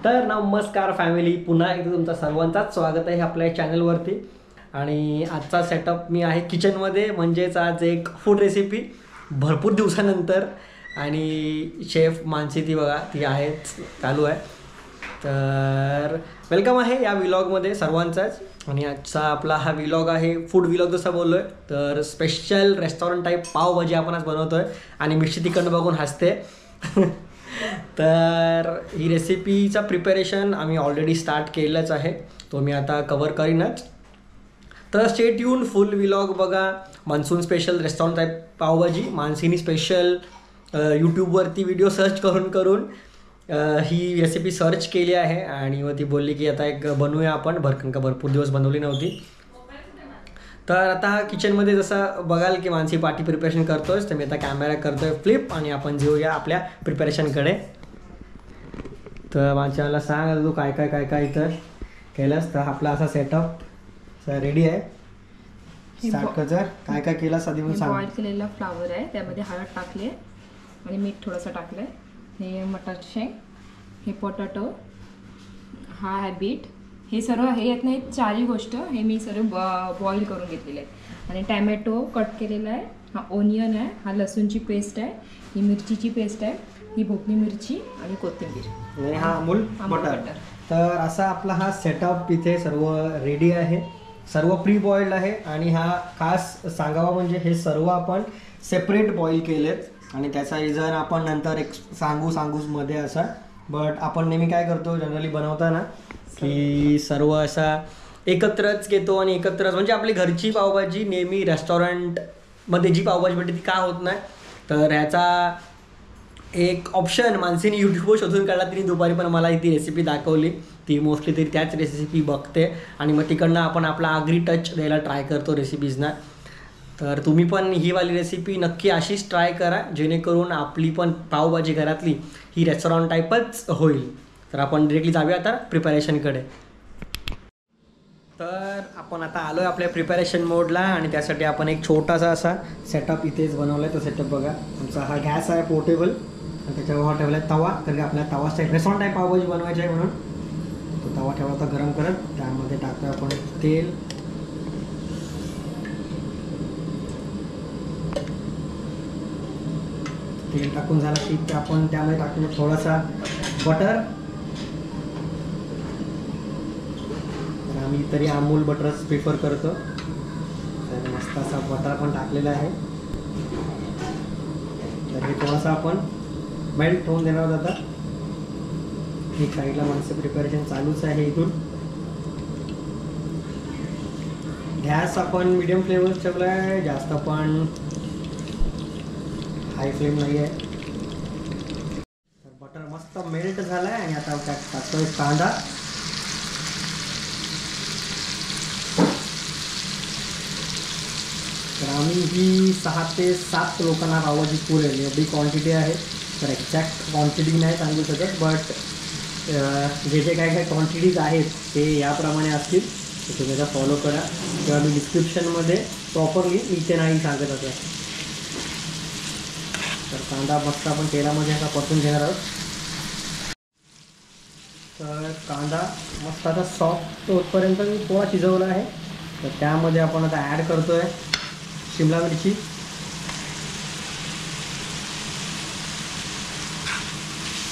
तर नमस्कार फॅमिली, पुन्हा एकदा तुमचं सर्वांचाच स्वागत आहे आपल्या चॅनलवरती. आणि आजचा सेटअप मी आहे किचनमध्ये, म्हणजेच आज एक फूड रेसिपी भरपूर दिवसानंतर. आणि शेफ मानसी ती बघा, ती आहेच, चालू आहे. तर वेलकम आहे या व्लॉगमध्ये सर्वांचाच. आणि आजचा आपला हा व्लॉग आहे फूड व्लॉग जसं बोललो आहे. तर स्पेशल रेस्टॉरंट टाईप पावभाजी आपण आज बनवतो आहे. आणि मिरची तिखट बघून हसते. तर ही रेसिपीचा प्रिपरेशन आम्ही ऑलरेडी स्टार्ट केलंच आहे, तो मी आता कवर करीनच. तर स्टे ट्यून, फुल व्लॉग बघा. Monsoon special restaurant type pav bhaji मानसीनी स्पेशल यूट्यूबवरती व्हिडिओ सर्च करून ही रेसिपी सर्च केली आहे. आणि मग ती बोलली की आता एक बनवूया आपण, भरपूर दिवस बनवली नव्हती. तर आता किचनमध्ये जसं बघाल की मानसी पार्टी प्रिपरेशन करतोय, तर मी आता कॅमेरा करतोय फ्लिप आणि आपण जाऊया आपल्या प्रिपरेशनकडे. तर मानसीला सांग तू काय काय इथं केलंस. तर आपला असा सेटअप रेडी आहे. स्टार्ट कर. काय काय केलं आधी पण सांग. बॉईल केलेला फ्लावर आहे, त्यामध्ये हळद टाकली आहे आणि मीठ थोडंसं टाकलं आहे. हे मटर शेंग, हे पोटॅटो, हा आहे बीट. हे सर्व हे येत नाही, चारही गोष्ट हे मी सर्व बॉईल करून घेतलेले आहेत. आणि टॅमॅटो कट केलेला आहे, हा ओनियन आहे, हा लसूणची पेस्ट आहे, ही मिरचीची पेस्ट आहे, ही भोपळी मिरची आणि कोथिंबीर आणि हा अमूल बटर. तर असा आपला हा सेटअप इथे सर्व रेडी आहे. सर्व प्री बॉइल्ड आहे. आणि हा खास सांगावा म्हणजे हे सर्व आपण सेपरेट बॉईल केलेत. आणि त्याचा रिझन आपण नंतर एक सांगू मध्ये असा. बट आपण नेहमी काय करतो जनरली बनवताना की सर्व असा एकत्रच घेतो आणि एकत्रच, म्हणजे आपली घरची पावभाजी नेहमी रेस्टॉरंटमध्ये जी पावभाजी भेटते ती का होत नाही. तर ह्याचा एक ऑप्शन मानसीने यूट्यूबवर शोधून काढला. तिने दुपारी पण मला ती रेसिपी दाखवली. ती मोस्टली तरी त्याच रेसिपी बघते आणि मग तिकडनं आपण आपला आगरी टच द्यायला ट्राय करतो रेसिपीजना. तर तुम्ही पण ही वाली रेसिपी नक्की अशीच ट्राय करा, जेणेकरून आपली पण पावभाजी घरातली ही रेस्टॉरंट टाईपच होईल. तर आपण डिरेक्टली जाऊया आता प्रिपरेशनकडे. तर आपण आता आलो आहे आपल्या प्रिपरेशन मोडला. आणि त्यासाठी आपण एक छोटासा असा सेटअप इथेच बनवला आहे. तो सेटअप बघा. आमचा हा गॅस आहे पोर्टेबल आणि त्याच्यावर ठेवला आहे तवा. कारण की आपल्याला तवा टाईप रेस्टॉरंट टाईप पावभाजी बनवायची आहे, म्हणून तो तवा ठेवला होता गरम करत. त्यामध्ये टाकतो आपण तेल. तेल टाकून झालं की आपण त्यामध्ये टाकतो थोडासा बटर. आम्ही तरी अमूल बटरच प्रिफर करतो. तर मस्त असा बटर पण टाकलेला आहे. तर हे थोडासा आपण मेल्ट होऊन देणार आहोत. आता एक साईडला माणसं प्रिपरेशन चालूच आहे. इथून गॅस आपण मीडियम फ्लेमवर ठेवला आहे, जास्त पण हाय फ्लेम नाही आहे. तर बटर मस्त मेल्ट झाला आहे. आणि आता त्यात टाकतोय कांदा. तर आम्ही ही 6 ते 7 लोकांना पावभाजी पुरेल एवढी क्वांटिटी आहे. तर एक्झॅक्ट क्वांटिटी नाही सांगू शकत, बट जे काय क्वांटिटीज आहेत ते याप्रमाणे असतील. तर तुम्ही त्याचा फॉलो करा, किंवा मी डिस्क्रिप्शनमध्ये प्रॉपरली इथे नाही सांगत होतं. तर कांदा मस्त आपण तेलामध्ये असा परतून घेणार आहोत. तर कांदा मस्त आता सॉफ्ट होतपर्यंत मी थोडा शिजवला आहे. तर त्यामध्ये आपण आता ॲड करतो आहे शिमला मिरची.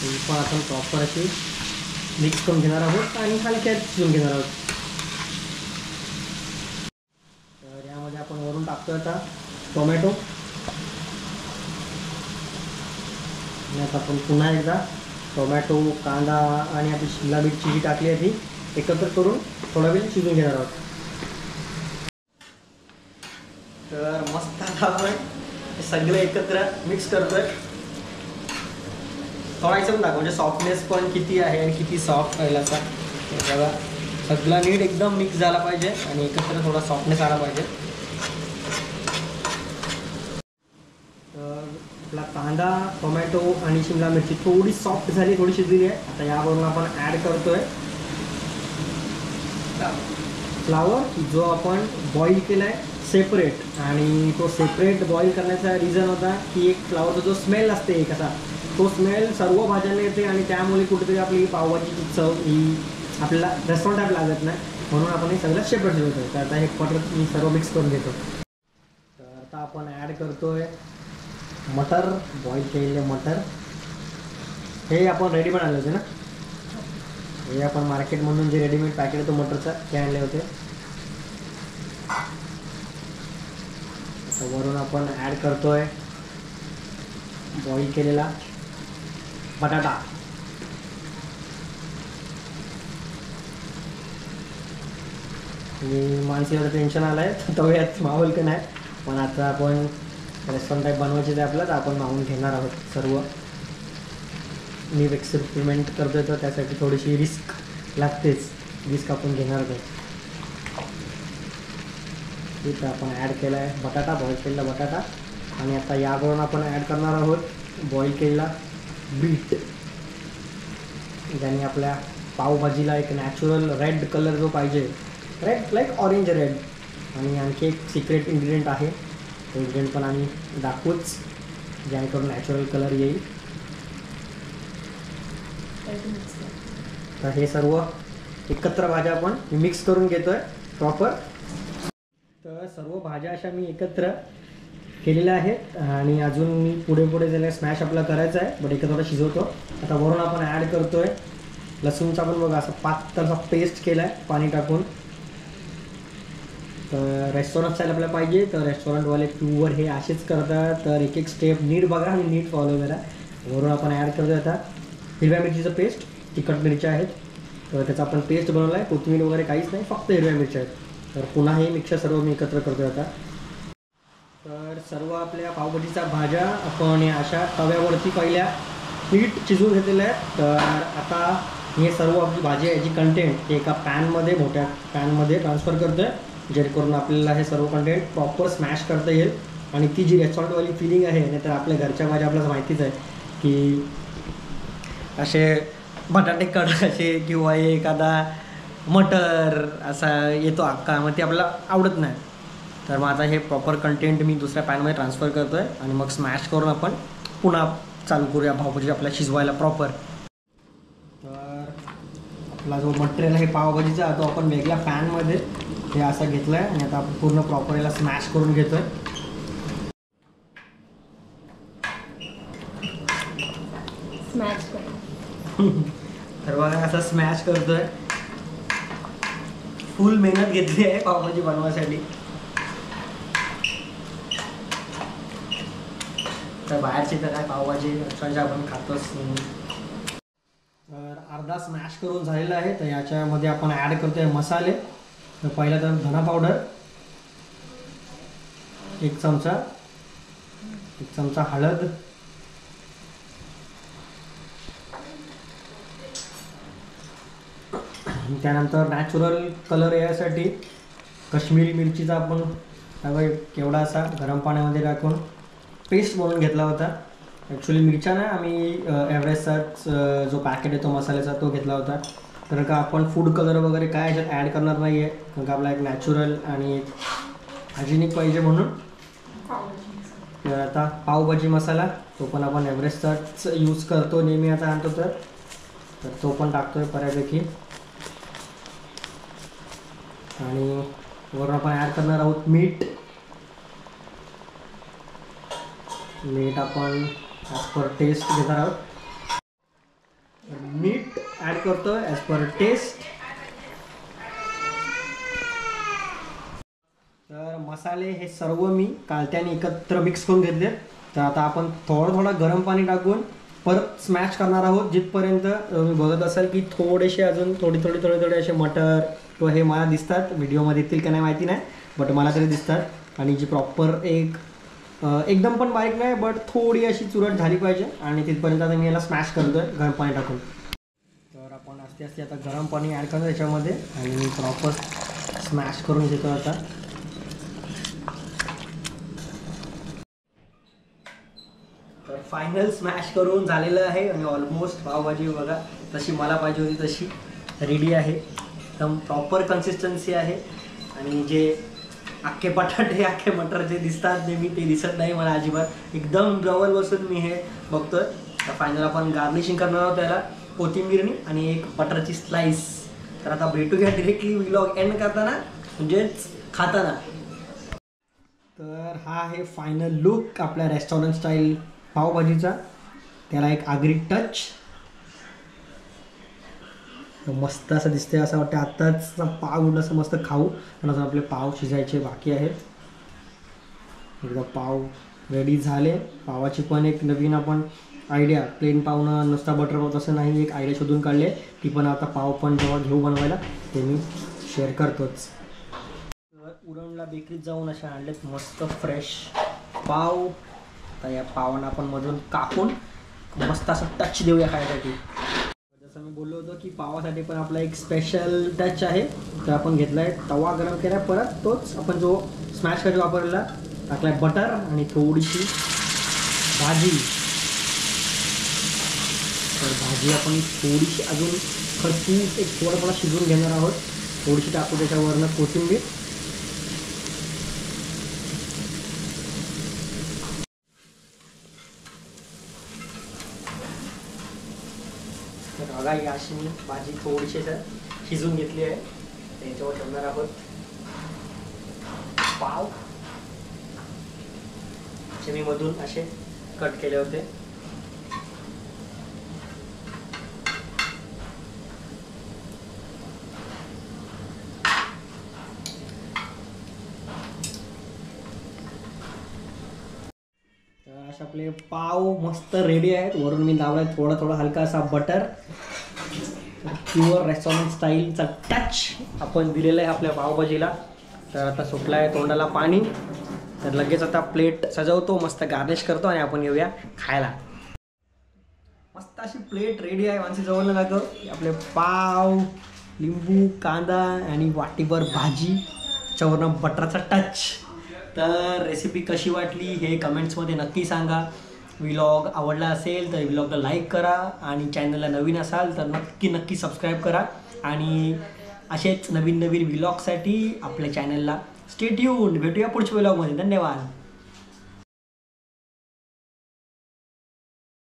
ही पण आपण प्रॉपर अशी मिक्स करून घेणार आहोत आणि हलक्यात शिजून घेणार आहोत. तर यामध्ये आपण वरून टाकतो आता टोमॅटो. आणि आता आपण पुन्हा एकदा टोमॅटो, कांदा आणि आपली शिमला मिरची जी टाकली आहे ती एकत्र करून थोडा वेळ शिजून घेणार आहोत. तर मस्त आपण सगळे एकत्र मिक्स करतोय. थोडासा पण म्हणजे सॉफ्टनेस पण किती आहे आणि किती सॉफ्ट राहील असा बघा. सगळा नीट एकदम मिक्स झाला पाहिजे आणि एकत्र थोडा सॉफ्टनेस आला पाहिजे. तर आपला कांदा, टोमॅटो आणि शिमला मिरची थोडी सॉफ्ट झाली, थोडी शिजली आहे. आता यावरून आपण ॲड करतोय फ्लावर, जो आपण बॉईल केला आहे सेपरेट. आणि तो सेपरेट बॉईल करण्याचा रिझन होता की एक फ्लावरचा जो स्मेल असते एक असा तो स्मेल सर्व भाज्यांना येते आणि त्यामुळे कुठेतरी आपली पावभाजीची चव ही आपल्याला रेस्टॉरंट टाईप लागत नाही, म्हणून आपण हे सगळं सेपरेट शिजवतो. तर आता हे परत मी सर्व मिक्स करून घेतो. तर आता आपण ॲड करतोय मटर, बॉईल केलेले मटर. हे आपण रेडीमेड आणले होते ना, हे आपण मार्केटमधून जे रेडीमेड पॅकेट होतं मटरचं ते आणले होते. वरून आपण ॲड करतोय बॉईल केलेला बटाटा. आणि मानसीला टेन्शन आलं आहे तव्यात मावल का नाही, पण आता आपण रेस्टॉरंट टाईप बनवायचे ते आपलं, तर आपण मागून घेणार आहोत सर्व. मी एक्सपेरिमेंट करतोय तर त्यासाठी थोडीशी रिस्क लागतेच, रिस्क आपण घेणार आहोत. ठीक आहे, आपण ॲड केला आहे बटाटा, बॉईल केलेला बटाटा. आणि आता यावरून आपण ॲड करणार आहोत बॉईल केलेला बीट, ज्याने आपल्या पावभाजीला एक नॅचरल रेड कलर जो पाहिजे, रेड लाईक ऑरेंज रेड. आणि आणखी एक सिक्रेट इन्ग्रेडियंट आहे, तो इन्ग्रेडियंट पण आम्ही दाखवूच, जेणेकरून नॅचरल कलर येईल. तर हे सर्व एकत्र भाज्या आपण मिक्स करून घेतो आहे प्रॉपर. तर सर्व भाज्या अशा मी एकत्र केलेल्या आहेत आणि अजून मी पुढे त्याला स्मॅश आपला करायचा आहे, बट एकत्र शिजवतो. आता वरून आपण ॲड करतो आहे लसूणचा पण बघा असा पातळसा पेस्ट केला आहे पाणी टाकून. तर रेस्टॉरंट स्टाईल आपल्याला पाहिजे तर रेस्टॉरंटवाले प्युअर हे असेच करतात, तर एक एक स्टेप नीट बघा आणि नीट फॉलो करा. वरून आपण ॲड करतो आता हिरव्या मिरचीचं पेस्ट, तिखट मिरच्या आहेत तर त्याचा आपण पेस्ट बनवला आहे, कोथिंबीर वगैरे काहीच नाही, फक्त हिरव्या मिरच्या आहेत. तर पुन्हा हे मिक्सर सर्व मी एकत्र करतो आता. तर सर्व आपल्या पावभाजीच्या भाज्या आपण अशा तव्यावरती पहिल्या पीठ शिजवून घेतलेलं आहे. तर आता हे सर्व आपली भाजी आहे जी कंटेंट हे एका पॅनमध्ये, मोठ्या पॅनमध्ये ट्रान्सफर करतो आहे, जेणेकरून आपल्याला हे सर्व कंटेंट प्रॉपर स्मॅश करता येईल. आणि ती जी रेस्टॉरंटवाली फिलिंग आहे, नाही तर आपल्या घरच्या भाज्या आपल्याला माहितीच आहे की असे बटाटे कडक असे किंवा एखादा मटर असा येतो अख्खा, मग ते आपल्याला आवडत नाही. तर मग आता हे प्रॉपर कंटेंट मी दुसऱ्या पॅनमध्ये ट्रान्सफर करतो आहे आणि मग स्मॅश करून आपण पुन्हा चालू करूया पावभाजी आपल्याला शिजवायला प्रॉपर. तर आपला जो मटेरियल आहे पावभाजीचा तो आपण वेगळ्या पॅनमध्ये हे असं घेतलं आहे आणि आता आपण पूर्ण प्रॉपर याला स्मॅश करून घेतो आहे. स्मॅश तर बघा असं स्मॅश करतो आहे. फुल मेहनत घेतली आहे पावभाजी बनवायसाठी. तर बाहेरची तर काय पावभाजी रेस्टॉरंटची आपण खातोच. तर अर्धा स्मॅश करून झालेला आहे. तर याच्यामध्ये आपण ॲड करतोय मसाले. तर पहिला तर धना पावडर 1 चमचा, 1 चमचा हळद, त्यानंतर नॅचरल कलर यासाठी काश्मीरी मिरचीचा आपण केवढा असा गरम पाण्यामध्ये टाकून पेस्ट बनवून घेतला होता. ॲक्च्युली मिरच्या नाही, आम्ही एव्हरेस्टचाच जो पॅकेट येतो मसाल्याचा तो घेतला होता. कारण का आपण फूड कलर वगैरे काय ह्याच्यात ॲड करणार नाही आहे, कारण का आपला एक नॅचरल आणि एक हायजेनिक पाहिजे म्हणून. तर आता पावभाजी मसाला तो पण आपण एव्हरेस्टचाच यूज करतो नेहमी, आता आणतो तर तो पण टाकतो आहे बऱ्यापैकी. आणि वरून आपण ॲड करणार आहोत मीठ. मीठ आपण ॲज पर टेस्ट घेणार आहोत. मीठ ॲड करतो ॲज पर टेस्ट. तर मसाले हे सर्व मी कालत्याने एकत्र मिक्स करून घेतले. तर आता आपण थोडं गरम पाणी टाकून परत स्मॅश करणार आहोत, जिथपर्यंत तुम्ही बघत असाल की थोडेसे अजून थोडे असे मटर किंवा हे मला दिसतात. व्हिडिओमध्ये येतील का नाही माहिती नाही, बट मला तरी दिसतात. आणि जी प्रॉपर एकदम पण बारीक नाही, बट थोडी अशी चुरट झाली पाहिजे. आणि तिथपर्यंत आता मी याला स्मॅश करतो आहे गरम पाणी टाकून. तर आपण आस्ते आता गरम पाणी ॲड करतो त्याच्यामध्ये आणि मी प्रॉपर स्मॅश करून घेतो आता. तर फायनल स्मॅश करून झालेलं आहे आणि ऑलमोस्ट पावभाजी बघा तशी मला पाहिजे होती तशी रेडी आहे. एकदम प्रॉपर कन्सिस्टन्सी आहे. आणि जे अख्खे बटाटे अख्खे मटर जे दिसतात नेहमी ते दिसत नाही मला अजिबात. एकदम जवळ बसून मी हे बघतोय. तर फायनल आपण गार्निशिंग करणार आहोत त्याला कोथिंबीरनी आणि एक बटरची स्लाइस. तर आता भेटूया डिरेक्टली व्लॉग एंड करताना म्हणजेच खाताना. तर हा आहे फायनल लुक आपल्या रेस्टॉरंट स्टाईल पावभाजीचा. त्याला एक आगरी टच. मस्त असं दिसते, असं वाटतं आत्ताच पाव असं मस्त खाऊ. पण अजून आपले पाव शिजायचे बाकी आहेत. एकदा पाव रेडी झाले. पावाची पण एक नवीन आपण आयडिया, प्लेन पावनं नुसता बटर पाव तसं नाही, एक आयडिया शोधून काढली आहे. ती पण आता पाव पण जेव्हा घेऊ बनवायला ते मी शेअर करतोच. उरणला बेकरीत जाऊन असे आणलेत मस्त फ्रेश पाव. तर या पावांना आपण मधून कापून मस्त असं टच देऊया खायसाठी. जसं मी बोललो होतो की पावासाठी पण आपला एक स्पेशल टच आहे. तर आपण घेतला आहे तवा गरम केला, परत तोच आपण जो स्मॅश कट वापरला टाकला आहे बटर आणि थोडीशी भाजी. तर भाजी आपण थोडीशी अजून खरपूस एक थोडं शिजवून घेणार आहोत. थोडीशी टाकू त्याच्यावरनं कोथिंबीर. तर बघा ही अशी मी भाजी थोडीशी शिजवून घेतली आहे. त्याच्यावर ठेवणार आहोत पाव. मी मधून असे कट केले होते. असे आपले पाव मस्त रेडी आहेत. वरून मी लावलाय थोडा हलका असा बटर. प्युअर रेस्टॉरंट स्टाईलचा टच आपण दिलेला आहे आपल्या पावभाजीला. तर आता सुटला आहे तोंडाला पाणी. तर लगेच आता प्लेट सजवतो, मस्त गार्निश करतो आणि आपण येऊया खायला. मस्त अशी प्लेट रेडी आहे. माणसे जवळ लागतो आपले पाव, लिंबू, कांदा आणि वाटीभर भाजी, त्याच्यावरनं बटरचा टच. तर रेसिपी कशी वाटली हे कमेंट्समध्ये नक्की सांगा. व्लॉग आवडला असेल तर व्लॉगला लाईक करा आणि चॅनलला नवीन असाल तर नक्की सबस्क्राईब करा. आणि असेच नवीन व्लॉगसाठी आपल्या चॅनलला स्टे ट्यून्ड. भेटूया पुढच्या व्लॉगमध्ये. धन्यवाद.